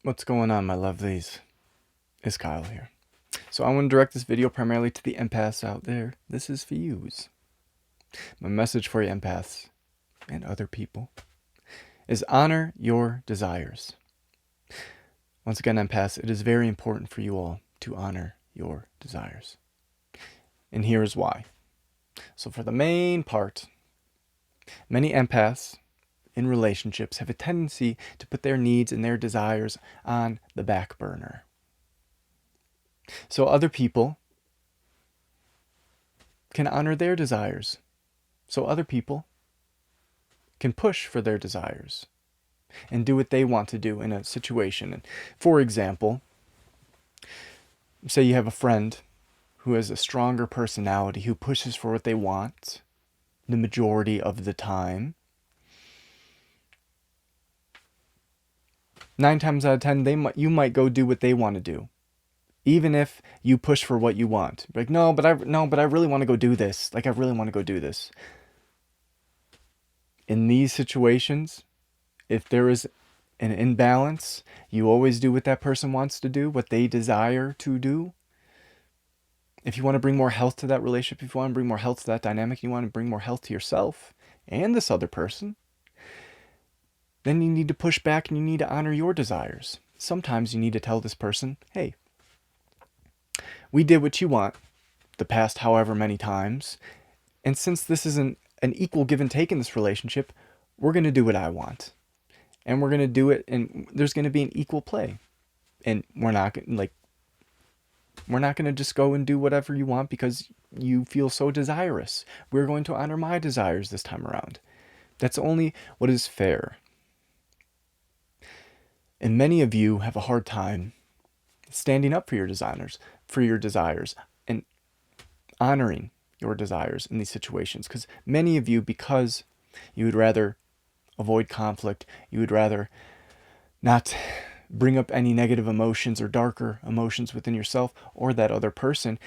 What's going on, my lovelies? It's Kyle here. So I want to direct this video primarily to the empaths out there. This is for yous. My message for you empaths and other people is honor your desires. Once again, empaths, it is very important for you all to honor your desires. And here is why. So for the main part, many empaths in relationships have a tendency to put their needs and their desires on the back burner. So other people can honor their desires. So other people can push for their desires and do what they want to do in a situation. And for example, say you have a friend who has a stronger personality, who pushes for what they want the majority of the time. 9 times out of 10, you might go do what they want to do, even if you push for what you want. Like, no, but I really want to go do this. Like, I really want to go do this. In these situations, if there is an imbalance, you always do what that person wants to do, what they desire to do. If you want to bring more health to that relationship, if you want to bring more health to that dynamic, you want to bring more health to yourself and this other person, then you need to push back and you need to honor your desires. Sometimes you need to tell this person, hey, we did what you want the past however many times, and since this isn't an equal give and take in this relationship, we're going to do what I want. And we're going to do it, and there's going to be an equal play. And we're not going to just go and do whatever you want because you feel so desirous. We're going to honor my desires this time around. That's only what is fair. And many of you have a hard time standing up for your desires, and honoring your desires in these situations. Because many of you, because you would rather avoid conflict, you would rather not bring up any negative emotions or darker emotions within yourself or that other person,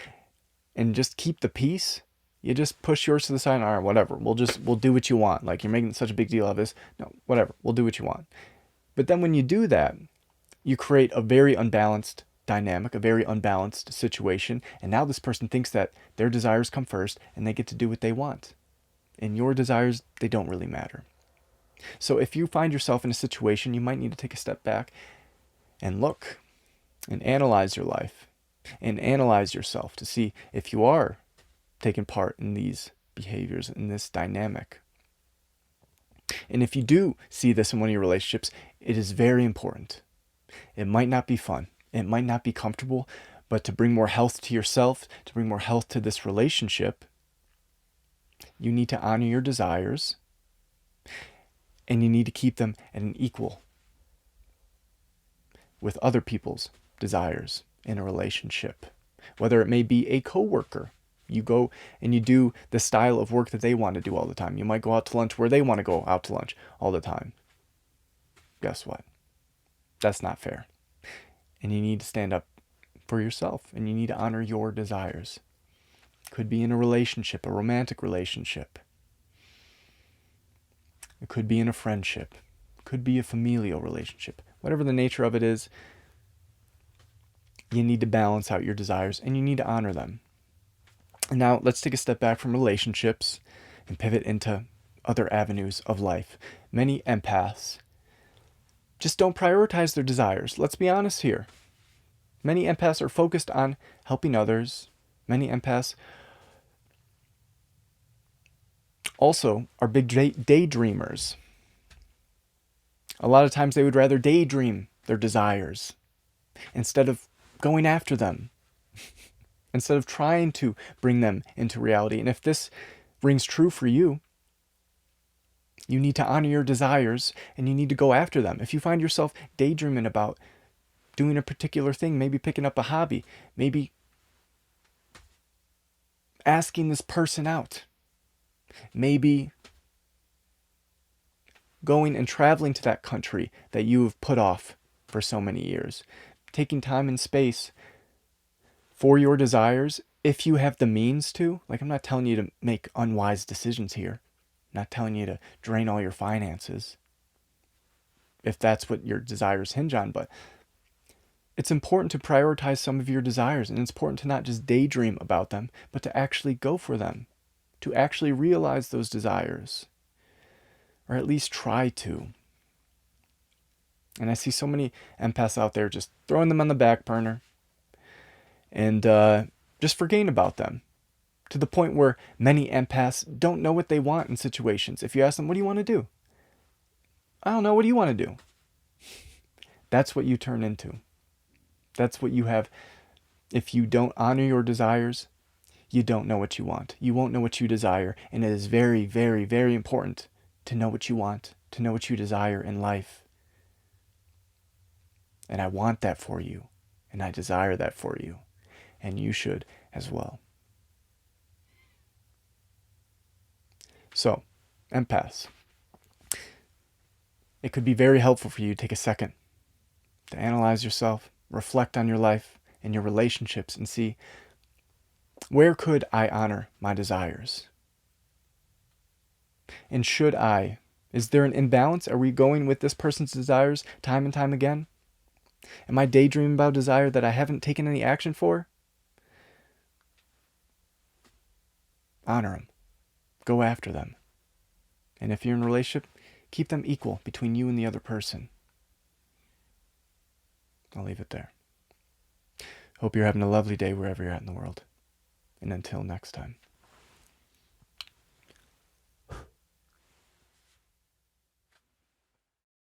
and just keep the peace. You just push yours to the side. All right, whatever. We'll do what you want. Like, you're making such a big deal of this. No, whatever. We'll do what you want. But then when you do that, you create a very unbalanced dynamic, a very unbalanced situation. And now this person thinks that their desires come first and they get to do what they want. And your desires, they don't really matter. So if you find yourself in a situation, you might need to take a step back and look and analyze your life and analyze yourself to see if you are taking part in these behaviors, in this dynamic. And if you do see this in one of your relationships, it is very important. It might not be fun. It might not be comfortable, but to bring more health to yourself, to bring more health to this relationship, you need to honor your desires, and you need to keep them at an equal with other people's desires in a relationship. Whether it may be a coworker, you go and you do the style of work that they want to do all the time. You might go out to lunch where they want to go out to lunch all the time. Guess what? That's not fair. And you need to stand up for yourself, and you need to honor your desires. Could be in a relationship, a romantic relationship. It could be in a friendship. It could be a familial relationship. Whatever the nature of it is, you need to balance out your desires and you need to honor them. And now let's take a step back from relationships and pivot into other avenues of life. Many empaths just don't prioritize their desires. Let's be honest here. Many empaths are focused on helping others. Many empaths also are big daydreamers. A lot of times they would rather daydream their desires instead of going after them, instead of trying to bring them into reality. And if this rings true for you, you need to honor your desires and you need to go after them. If you find yourself daydreaming about doing a particular thing, maybe picking up a hobby, maybe asking this person out, maybe going and traveling to that country that you have put off for so many years, taking time and space for your desires, if you have the means to. Like, I'm not telling you to make unwise decisions here. I'm not telling you to drain all your finances if that's what your desires hinge on, but It's important to prioritize some of your desires, and it's important to not just daydream about them, but to actually go for them, to actually realize those desires, or at least try to. And I see so many empaths out there just throwing them on the back burner and just forgetting about them, to the point where many empaths don't know what they want in situations. If you ask them, what do you want to do? I don't know, what do you want to do? That's what you turn into. That's what you have. If you don't honor your desires, you don't know what you want. You won't know what you desire. And it is very, very, very important to know what you want, to know what you desire in life. And I want that for you. And I desire that for you. And you should as well. So, empaths, it could be very helpful for you to take a second to analyze yourself, reflect on your life and your relationships, and see, where could I honor my desires? And should I? Is there an imbalance? Are we going with this person's desires time and time again? Am I daydreaming about desire that I haven't taken any action for? Honor them. Go after them. And if you're in a relationship, keep them equal between you and the other person. I'll leave it there. Hope you're having a lovely day wherever you're at in the world. And until next time.